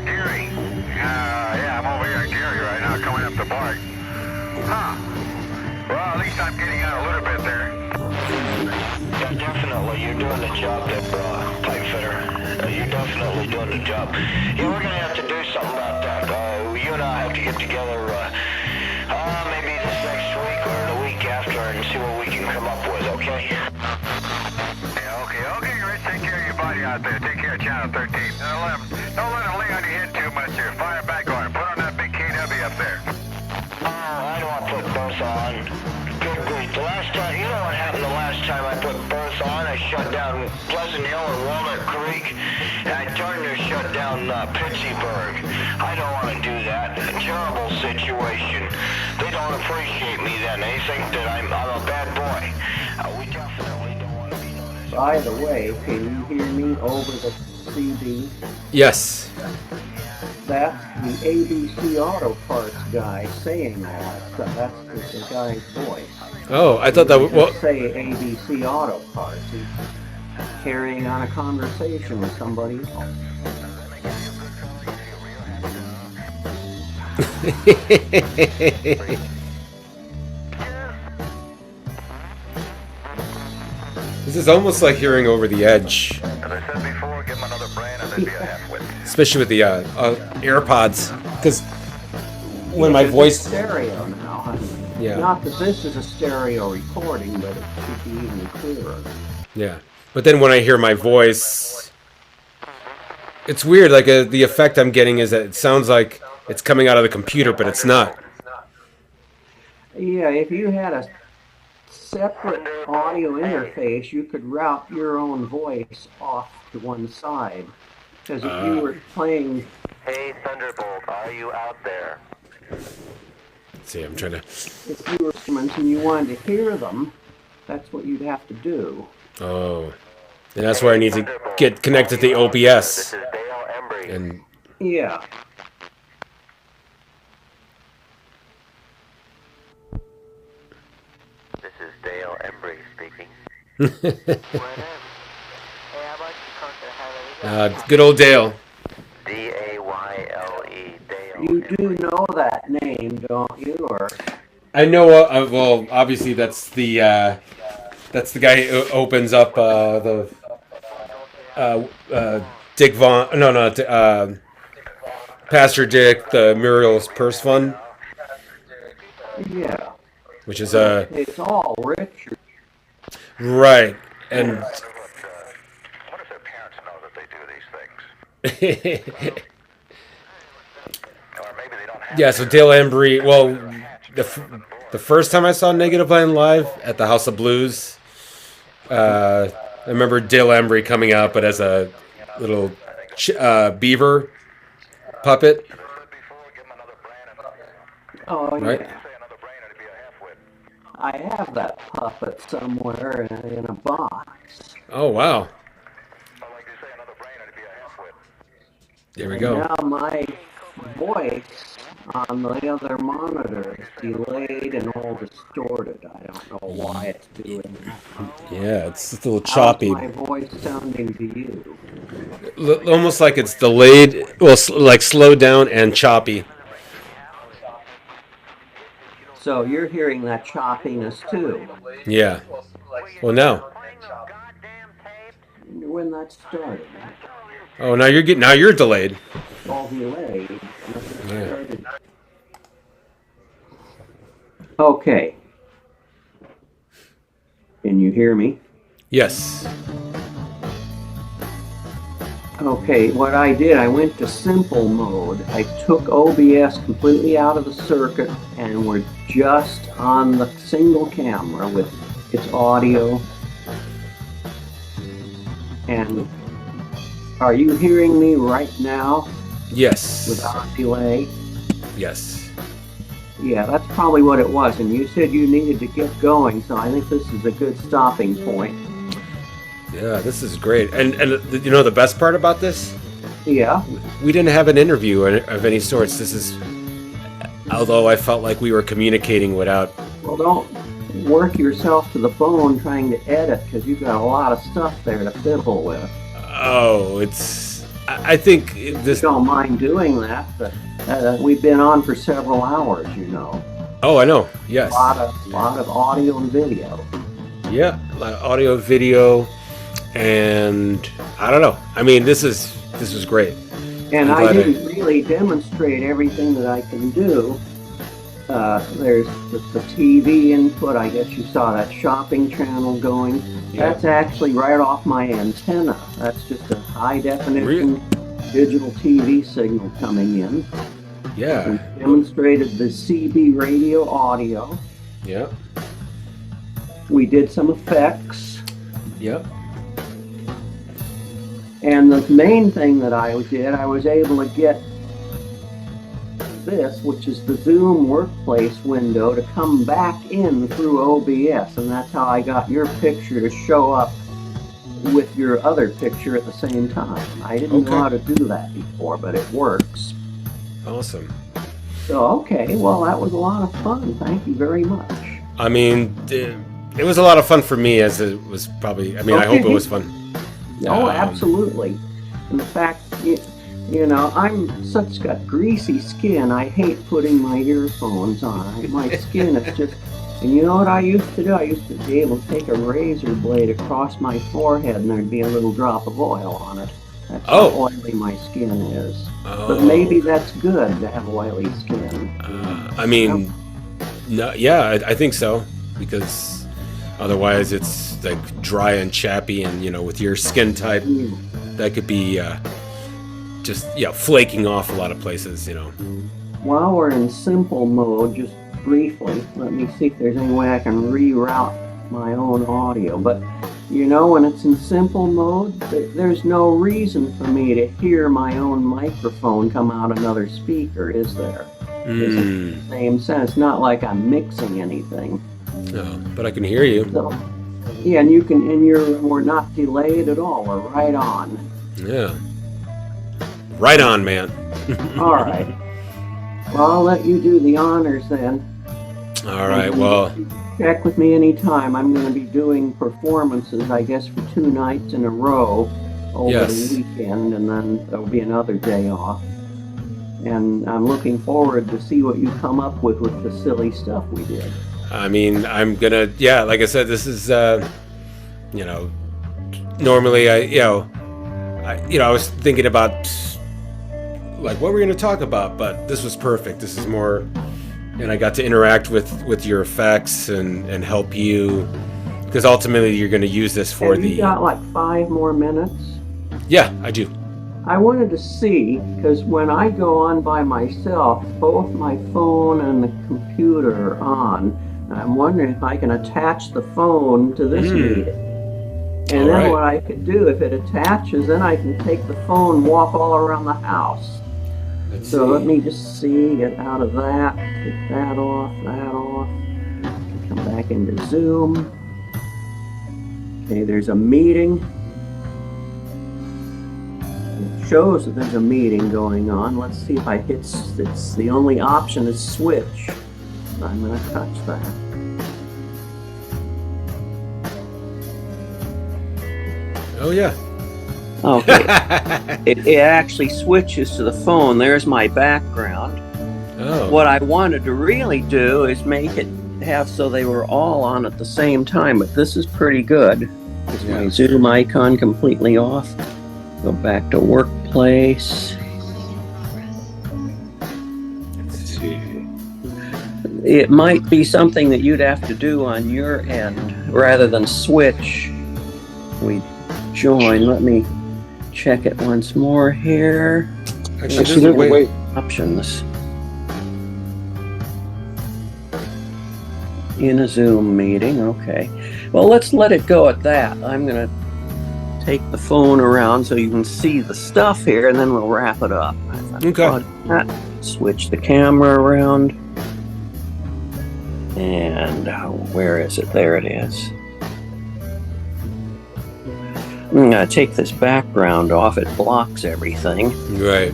Gary. Yeah, I'm over here at Gary right now, coming up the park. Huh. Well, at least I'm getting out a little bit there. Yeah, definitely. You're doing the job there, pipe fitter. You're definitely doing the job. Yeah, we're gonna have to do something about that. You and I have to get together, maybe this next week or the week after, and see what we can come up with, okay? Yeah, okay, Rich, take care of your body out there. Take care of Channel 13. Don't let him lay on your head too much here. Fire back on him. Put on that big KW up there. Oh, I don't want to put both on. Good grief. The last time, you know what happened the last time I put both on? I shut down Pleasant Hill and Walnut Creek, and I turned to shut down Pittsburgh. I don't want to do that. A terrible situation. They don't appreciate me then. They think that I'm a bad boy. We definitely don't want to be known as... By the way, can you hear me over the CD? Yes. That's the ABC Auto Parts guy saying all that stuff. That's the guy's voice. Oh, I thought that was... Well, say ABC Auto Parts. He's carrying on a conversation with somebody else. This is almost like hearing over the edge. As I said before, give him another brand and they'd be a half-wit. Especially with the AirPods. Because when my voice... Stereo now. Yeah. Not that this is a stereo recording, but it should be even clearer. Yeah. But then when I hear my voice... It's weird. Like the effect I'm getting is that it sounds like it's coming out of the computer, but it's not. Yeah, if you had a separate audio interface, you could route your own voice off to one side. Because if you were playing... Hey, Thunderbolt, are you out there? Let's see, I'm trying to... If you were instruments and you wanted to hear them, that's what you'd have to do. Oh. And that's where I need to get connected to the OBS. And yeah. This is Dale Embry speaking. Good old Dale. D-A-Y-L-E, Dale. You do know that name, don't you? Or I know. Well, obviously that's the guy who opens up the Dick Vaughn. No, Pastor Dick, the Muriel's Purse Fund. Yeah. Which is It's all Richard. Right, and. What if their parents know that they do these things? Or maybe they don't have. Yeah, so Dale Embry. Well, the first time I saw Negativland live at the House of Blues, I remember Dale Embry coming out, but as a little beaver puppet. Oh, yeah. Right? I have that puppet somewhere in a box. Oh, wow. There we go. Now my voice on the other monitor is delayed and all distorted. I don't know why it's doing that. Yeah, it's just a little choppy. How's my voice sounding to you? Almost like it's delayed, well, like slowed down and choppy. So you're hearing that choppiness too? Yeah. Well, now. When that started. Oh, now you're delayed. All delayed. Yeah. Okay. Can you hear me? Yes. Okay, what I did, I went to simple mode. I took OBS completely out of the circuit and we're just on the single camera with its audio. And are you hearing me right now? Yes. Without delay? Yes. Yeah, that's probably what it was. And you said you needed to get going, so I think this is a good stopping point. Yeah, this is great. And you know the best part about this? Yeah. We didn't have an interview of any sorts. This is, although I felt like we were communicating without. Well, don't work yourself to the bone trying to edit because you've got a lot of stuff there to fiddle with. Oh, it's. I think this. I don't mind doing that, but we've been on for several hours, you know. Oh, I know. Yes. A lot of audio and video. Yeah, a lot of audio, video. And I don't know. I mean, this was great. And I didn't really demonstrate everything that I can do. There's the TV input. I guess you saw that shopping channel going. Yeah. That's actually right off my antenna. That's just a high definition digital TV signal coming in. Yeah. We demonstrated the CB radio audio. Yeah. We did some effects. Yep. And the main thing that I did, I was able to get this, which is the Zoom workplace window, to come back in through OBS. And that's how I got your picture to show up with your other picture at the same time. I didn't know how to do that before, but it works. Awesome. So, okay, well, that was a lot of fun. Thank you very much. I mean, it was a lot of fun for me, as it was probably, I mean, I hope it was fun. Oh, absolutely. In fact, you know, I'm got greasy skin. I hate putting my earphones on. My skin is just, and you know what I used to do? I used to be able to take a razor blade across my forehead and there'd be a little drop of oil on it. That's how oily my skin is. But maybe that's good to have oily skin. I mean, no, yeah, I think so, because otherwise it's like dry and chappy, and you know, with your skin type, that could be just flaking off a lot of places. While we're in simple mode, just briefly, let me see if there's any way I can reroute my own audio. But when it's in simple mode, there's no reason for me to hear my own microphone come out another speaker, is there? It's the same sense. It's not like I'm mixing anything. No, but I can hear you. So, and we're not delayed at all. We're right on. Yeah. Right on, man. All right. Well, I'll let you do the honors then. All right, well. Check with me anytime. I'm going to be doing performances, I guess, for 2 nights in a row over the weekend, and then there'll be another day off. And I'm looking forward to see what you come up with the silly stuff we did. I mean, I'm going to, like I said, this is, normally I was thinking about, like, what we're going to talk about, but this was perfect. This is more, and I got to interact with your effects and help you, because ultimately you're going to use this for you got like 5 more minutes? Yeah, I do. I wanted to see, because when I go on by myself, both my phone and the computer are on, and I'm wondering if I can attach the phone to this meeting. And then what I could do, if it attaches, then I can take the phone, walk all around the house. Let me just see, get out of that, take that off, come back into Zoom. Okay, there's a meeting. It shows that there's a meeting going on. Let's see if I hit, it's the only option is switch. I'm going to touch that. Oh, yeah. Okay. it actually switches to the phone. There's my background. Oh. What I wanted to really do is make it have so they were all on at the same time, but this is pretty good. Is my Zoom icon completely off? Go back to workplace. Let's see. It might be something that you'd have to do on your end rather than switch. We join. Let me check it once more here. Actually, wait. Options. In a Zoom meeting, okay. Well, let's let it go at that. I'm going to take the phone around so you can see the stuff here, and then we'll wrap it up. Okay. Switch the camera around. And where is it? There it is. I'm going to take this background off. It blocks everything. Right.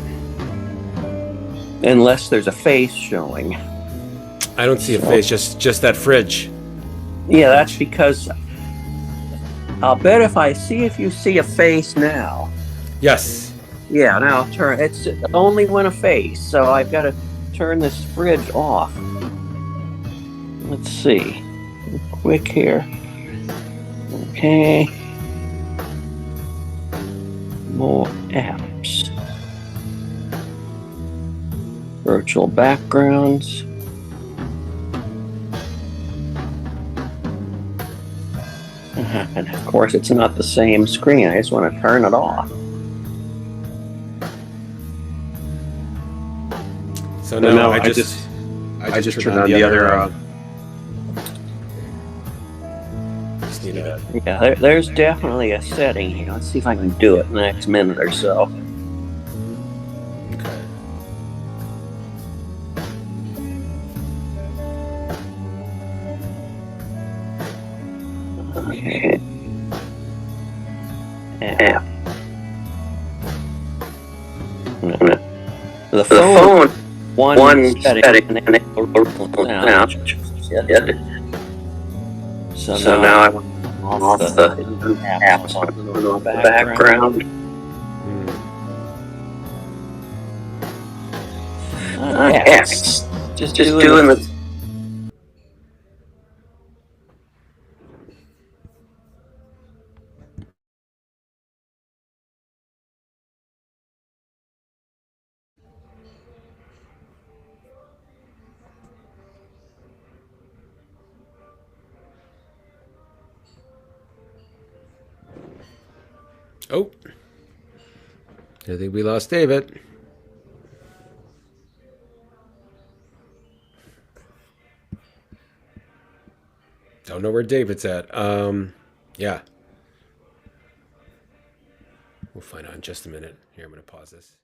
Unless there's a face showing. I don't see a face, just that fridge. Yeah, that's because I'll bet if you see a face now. Yes. Yeah, now turn. It's only when a face, so I've got to turn this fridge off. Let's see. Quick here. Okay. More apps. Virtual backgrounds. And of course, it's not the same screen. I just want to turn it off. So now I just turned on the other. Yeah, there's definitely a setting here. Let's see if I can do it in the next minute or so. Okay. Yeah. The phone one setting and so now I want off the apps on the background. Yes. Just doing the. Oh. I think we lost David. Don't know where David's at. Yeah. We'll find out in just a minute. Here, I'm going to pause this.